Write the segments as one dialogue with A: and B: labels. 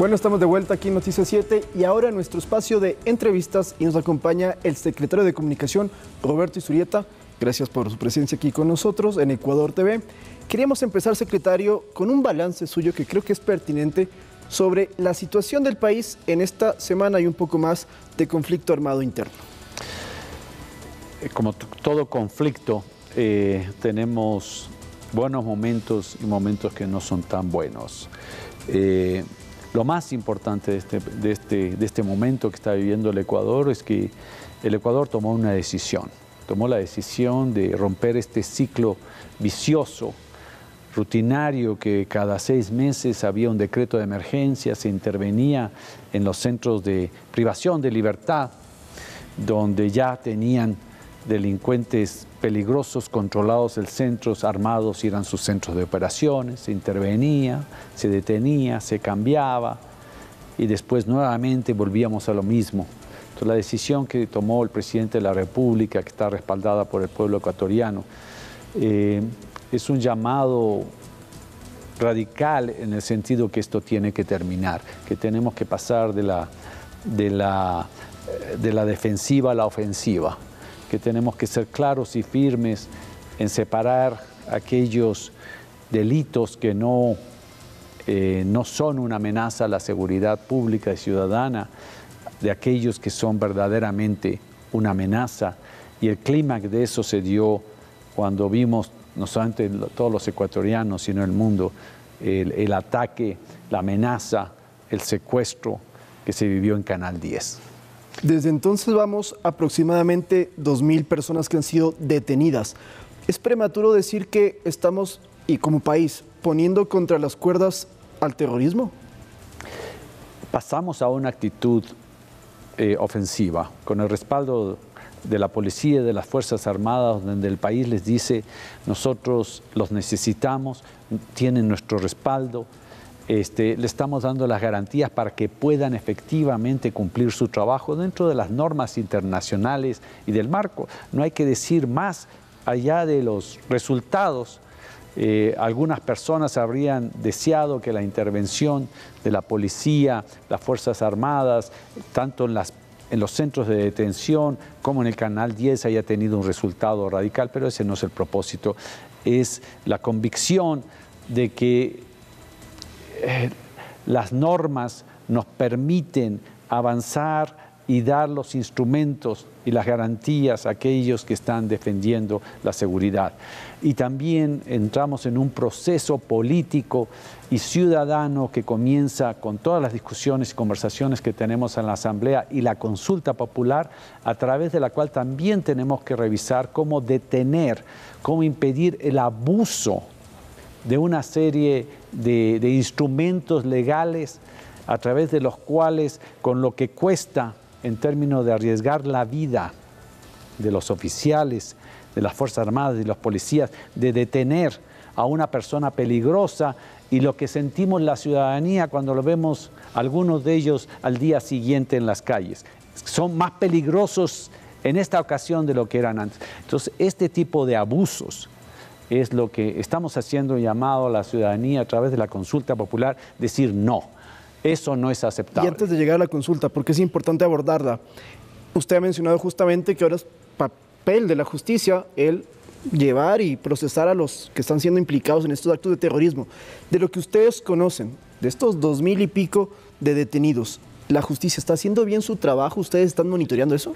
A: Bueno, estamos de vuelta aquí en Noticias 7 y ahora en nuestro espacio de entrevistas y nos acompaña el secretario de Comunicación, Roberto Izurieta. Gracias por su presencia aquí con nosotros en Ecuador TV. Queríamos empezar, secretario, con un balance suyo que creo que es pertinente sobre la situación del país en esta semana y un poco más de conflicto armado interno.
B: Como todo conflicto, tenemos buenos momentos y momentos que no son tan buenos. Lo más importante de este momento que está viviendo el Ecuador es que el Ecuador tomó una decisión. Tomó la decisión de romper este ciclo vicioso, rutinario, que cada 6 meses había un decreto de emergencia, se intervenía en los centros de privación de libertad, donde ya tenían delincuentes peligrosos controlados en centros armados, y eran sus centros de operaciones, se intervenía, se detenía, se cambiaba y después nuevamente volvíamos a lo mismo. Entonces la decisión que tomó el presidente de la República, que está respaldada por el pueblo ecuatoriano, es un llamado radical en el sentido que esto tiene que terminar, que tenemos que pasar de la defensiva a la ofensiva, que tenemos que ser claros y firmes en separar aquellos delitos que no son una amenaza a la seguridad pública y ciudadana, de aquellos que son verdaderamente una amenaza. Y el clímax de eso se dio cuando vimos, no solamente todos los ecuatorianos, sino el mundo, el ataque, la amenaza, el secuestro que se vivió en Canal 10.
A: Desde entonces vamos aproximadamente 2.000 personas que han sido detenidas. ¿Es prematuro decir que estamos, y como país, poniendo contra las cuerdas al terrorismo?
B: Pasamos a una actitud ofensiva, con el respaldo de la policía y de las Fuerzas Armadas, donde el país les dice: nosotros los necesitamos, tienen nuestro respaldo. Le estamos dando las garantías para que puedan efectivamente cumplir su trabajo dentro de las normas internacionales y del marco. No hay que decir más allá de los resultados. Algunas personas habrían deseado que la intervención de la policía, las Fuerzas Armadas, tanto en los centros de detención como en el Canal 10 haya tenido un resultado radical, pero ese no es el propósito. Es la convicción de que las normas nos permiten avanzar y dar los instrumentos y las garantías a aquellos que están defendiendo la seguridad. Y también entramos en un proceso político y ciudadano que comienza con todas las discusiones y conversaciones que tenemos en la Asamblea y la consulta popular, a través de la cual también tenemos que revisar cómo detener, cómo impedir el abuso de una serie de instrumentos legales a través de los cuales, con lo que cuesta en términos de arriesgar la vida de los oficiales, de las Fuerzas Armadas y los policías, de detener a una persona peligrosa, y lo que sentimos la ciudadanía cuando lo vemos, algunos de ellos al día siguiente en las calles. Son más peligrosos en esta ocasión de lo que eran antes. Entonces, este tipo de abusos es lo que estamos haciendo llamado a la ciudadanía a través de la consulta popular, decir no, eso no es aceptable.
A: Y antes de llegar a la consulta, porque es importante abordarla, usted ha mencionado justamente que ahora es papel de la justicia el llevar y procesar a los que están siendo implicados en estos actos de terrorismo. De lo que ustedes conocen, de estos 2.000 y pico de detenidos, ¿la justicia está haciendo bien su trabajo? ¿Ustedes están monitoreando eso?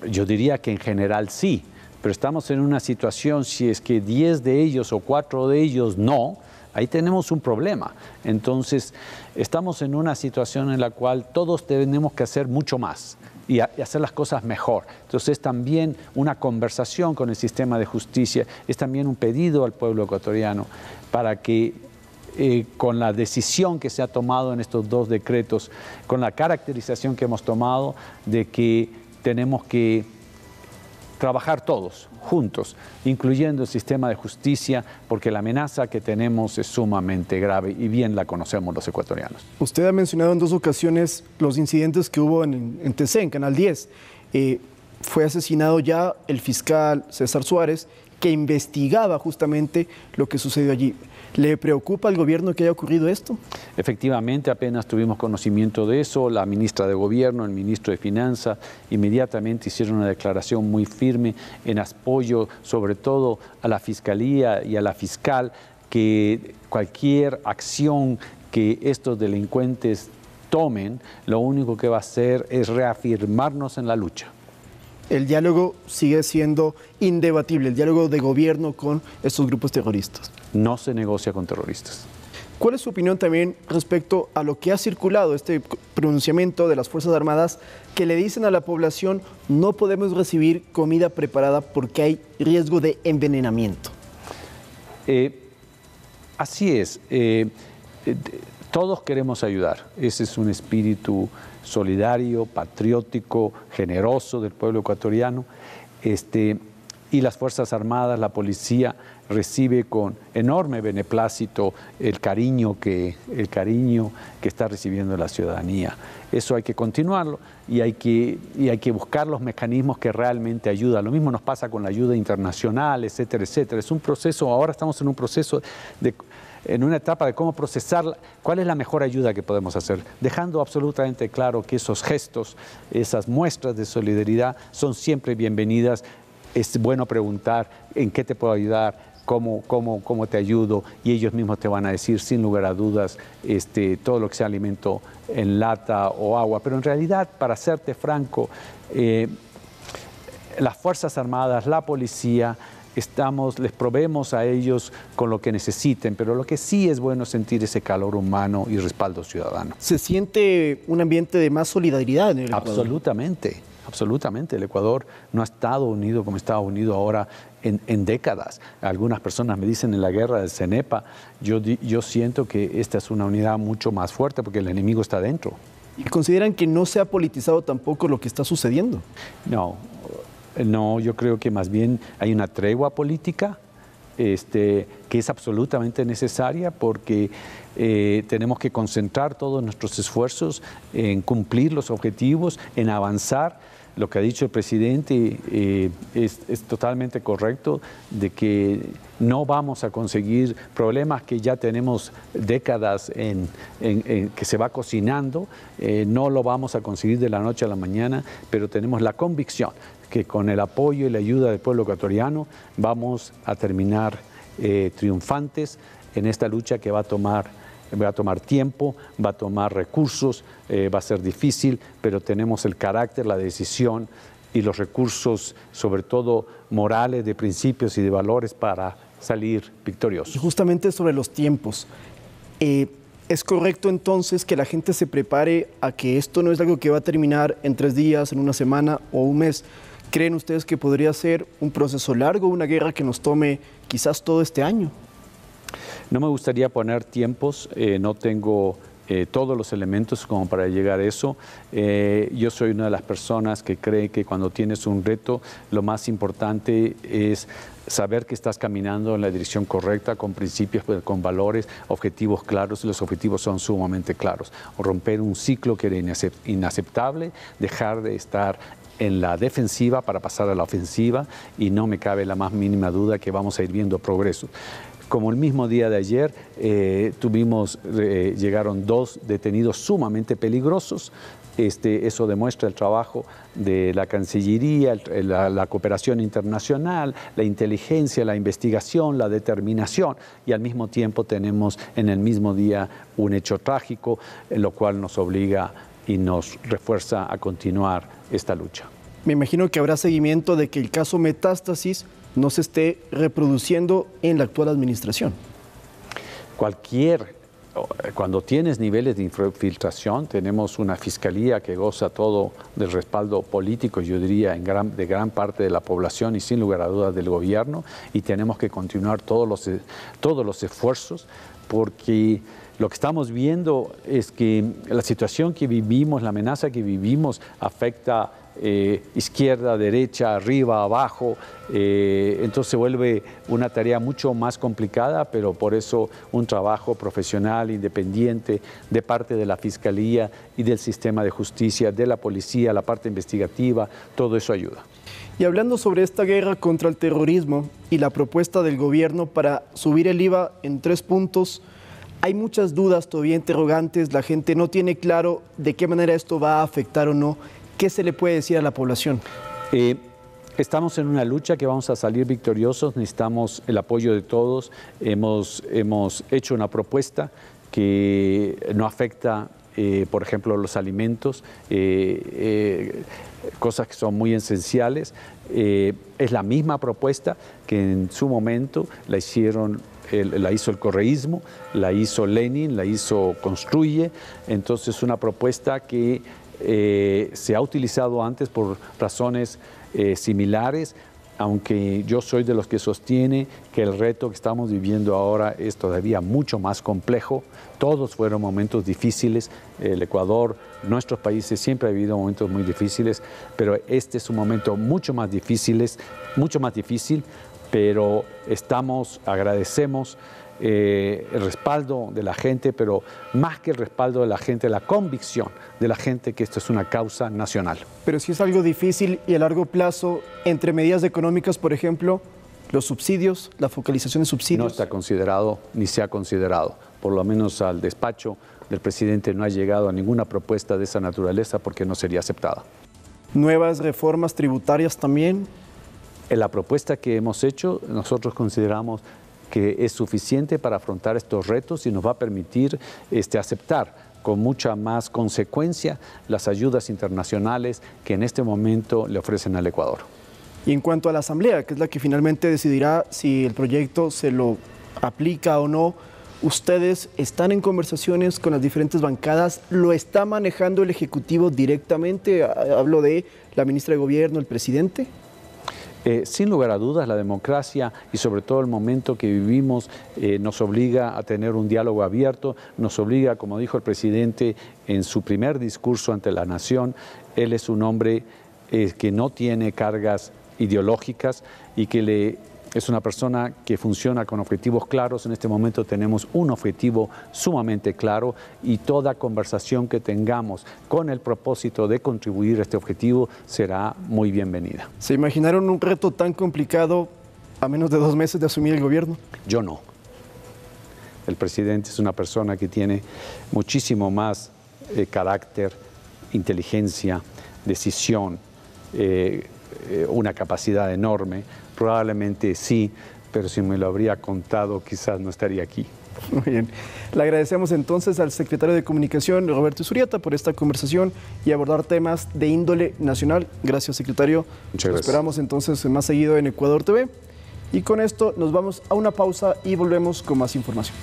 B: Yo diría que en general sí. Pero estamos en una situación, si es que 10 de ellos o 4 de ellos no, ahí tenemos un problema. Entonces, estamos en una situación en la cual todos tenemos que hacer mucho más y hacer las cosas mejor. Entonces, es también una conversación con el sistema de justicia, es también un pedido al pueblo ecuatoriano para que con la decisión que se ha tomado en estos 2 decretos, con la caracterización que hemos tomado de que tenemos que trabajar todos, juntos, incluyendo el sistema de justicia, porque la amenaza que tenemos es sumamente grave y bien la conocemos los ecuatorianos.
A: Usted ha mencionado en 2 ocasiones los incidentes que hubo en TC, en Canal 10. Fue asesinado ya el fiscal César Suárez que investigaba justamente lo que sucedió allí. ¿Le preocupa al gobierno que haya ocurrido esto?
B: Efectivamente, apenas tuvimos conocimiento de eso, la ministra de Gobierno, el ministro de Finanzas, inmediatamente hicieron una declaración muy firme en apoyo, sobre todo a la Fiscalía y a la fiscal, que cualquier acción que estos delincuentes tomen, lo único que va a hacer es reafirmarnos en la lucha.
A: El diálogo sigue siendo indebatible, el diálogo de gobierno con estos grupos terroristas.
B: No se negocia con terroristas.
A: ¿Cuál es su opinión también respecto a lo que ha circulado, este pronunciamiento de las Fuerzas Armadas que le dicen a la población no podemos recibir comida preparada porque hay riesgo de envenenamiento?
B: Así es. Todos queremos ayudar. Ese es un espíritu solidario, patriótico, generoso del pueblo ecuatoriano. Y las Fuerzas Armadas, la policía, recibe con enorme beneplácito el cariño que está recibiendo la ciudadanía. Eso hay que continuarlo y hay que buscar los mecanismos que realmente ayudan. Lo mismo nos pasa con la ayuda internacional, etcétera, etcétera. Es un proceso, ahora estamos en un proceso en una etapa de cómo procesar cuál es la mejor ayuda que podemos hacer, dejando absolutamente claro que esos gestos, esas muestras de solidaridad son siempre bienvenidas. Es bueno preguntar en qué te puedo ayudar, cómo te ayudo, y ellos mismos te van a decir sin lugar a dudas todo lo que sea alimento en lata o agua. Pero en realidad, para serte franco, las Fuerzas Armadas, la policía, les proveemos a ellos con lo que necesiten, pero lo que sí es bueno es sentir ese calor humano y respaldo ciudadano.
A: ¿Se siente un ambiente de más solidaridad en el Ecuador?
B: Absolutamente, absolutamente. El Ecuador no ha estado unido como estaba unido ahora en décadas. Algunas personas me dicen en la guerra del Cenepa, yo siento que esta es una unidad mucho más fuerte porque el enemigo está dentro.
A: ¿Y consideran que no se ha politizado tampoco lo que está sucediendo?
B: No, yo creo que más bien hay una tregua política que es absolutamente necesaria porque tenemos que concentrar todos nuestros esfuerzos en cumplir los objetivos, en avanzar. Lo que ha dicho el presidente es totalmente correcto, de que no vamos a conseguir problemas que ya tenemos décadas que se va cocinando, no lo vamos a conseguir de la noche a la mañana, pero tenemos la convicción que con el apoyo y la ayuda del pueblo ecuatoriano vamos a terminar triunfantes en esta lucha que va a tomar tiempo, va a tomar recursos, va a ser difícil, pero tenemos el carácter, la decisión y los recursos, sobre todo morales, de principios y de valores para salir victoriosos.
A: Y justamente sobre los tiempos, ¿es correcto entonces que la gente se prepare a que esto no es algo que va a terminar en 3 días, en una semana o un mes? ¿Creen ustedes que podría ser un proceso largo, una guerra que nos tome quizás todo este año?
B: No me gustaría poner tiempos, no tengo todos los elementos como para llegar a eso. Yo soy una de las personas que cree que cuando tienes un reto, lo más importante es saber que estás caminando en la dirección correcta, con principios, con valores, objetivos claros, y los objetivos son sumamente claros. Romper un ciclo que era inaceptable, dejar de estar en la defensiva para pasar a la ofensiva, y no me cabe la más mínima duda que vamos a ir viendo progreso. Como el mismo día de ayer, llegaron 2 detenidos sumamente peligrosos. Eso demuestra el trabajo de la Cancillería, la cooperación internacional, la inteligencia, la investigación, la determinación, y al mismo tiempo tenemos en el mismo día un hecho trágico, lo cual nos obliga y nos refuerza a continuar esta lucha.
A: Me imagino que habrá seguimiento de que el caso Metástasis no se esté reproduciendo en la actual administración.
B: Cuando tienes niveles de infiltración, tenemos una fiscalía que goza todo del respaldo político, yo diría, de gran parte de la población y sin lugar a dudas del gobierno, y tenemos que continuar todos los esfuerzos, porque lo que estamos viendo es que la situación que vivimos, la amenaza que vivimos afecta izquierda, derecha, arriba, abajo, entonces se vuelve una tarea mucho más complicada, pero por eso un trabajo profesional, independiente, de parte de la Fiscalía y del sistema de justicia, de la policía, la parte investigativa, todo eso ayuda.
A: Y hablando sobre esta guerra contra el terrorismo y la propuesta del gobierno para subir el IVA en 3 puntos, hay muchas dudas, todavía interrogantes, la gente no tiene claro de qué manera esto va a afectar o no. ¿Qué se le puede decir a la población?
B: Estamos en una lucha que vamos a salir victoriosos, necesitamos el apoyo de todos. Hemos hecho una propuesta que no afecta, por ejemplo, los alimentos, cosas que son muy esenciales. Es la misma propuesta que en su momento la hizo el correísmo, la hizo Lenin, la hizo Construye. Entonces, una propuesta que se ha utilizado antes por razones similares, aunque yo soy de los que sostiene que el reto que estamos viviendo ahora es todavía mucho más complejo. Todos fueron momentos difíciles. El Ecuador, nuestros países siempre ha vivido momentos muy difíciles, pero este es un momento mucho más difícil, pero agradecemos el respaldo de la gente, pero más que el respaldo de la gente, la convicción de la gente que esto es una causa nacional.
A: Pero si es algo difícil y a largo plazo, entre medidas económicas, por ejemplo, los subsidios, la focalización de subsidios.
B: No está considerado ni se ha considerado. Por lo menos al despacho del presidente no ha llegado a ninguna propuesta de esa naturaleza porque no sería aceptada.
A: ¿Nuevas reformas tributarias también?
B: En la propuesta que hemos hecho, nosotros consideramos que es suficiente para afrontar estos retos y nos va a permitir aceptar con mucha más consecuencia las ayudas internacionales que en este momento le ofrecen al Ecuador.
A: Y en cuanto a la Asamblea, que es la que finalmente decidirá si el proyecto se lo aplica o no, ¿ustedes están en conversaciones con las diferentes bancadas? ¿Lo está manejando el Ejecutivo directamente? Hablo de la ministra de Gobierno, el presidente.
B: Sin lugar a dudas, la democracia y sobre todo el momento que vivimos nos obliga a tener un diálogo abierto, nos obliga, como dijo el presidente en su primer discurso ante la nación, él es un hombre que no tiene cargas ideológicas y que es una persona que funciona con objetivos claros. En este momento tenemos un objetivo sumamente claro y toda conversación que tengamos con el propósito de contribuir a este objetivo será muy bienvenida.
A: ¿Se imaginaron un reto tan complicado a menos de 2 meses de asumir el gobierno?
B: Yo no. El presidente es una persona que tiene muchísimo más carácter, inteligencia, decisión, una capacidad enorme. Probablemente sí, pero si me lo habría contado, quizás no estaría aquí.
A: Muy bien. Le agradecemos entonces al secretario de Comunicación, Roberto Izurieta, por esta conversación y abordar temas de índole nacional. Gracias, secretario.
B: Muchas gracias.
A: Lo esperamos entonces más seguido en Ecuador TV. Y con esto nos vamos a una pausa y volvemos con más información.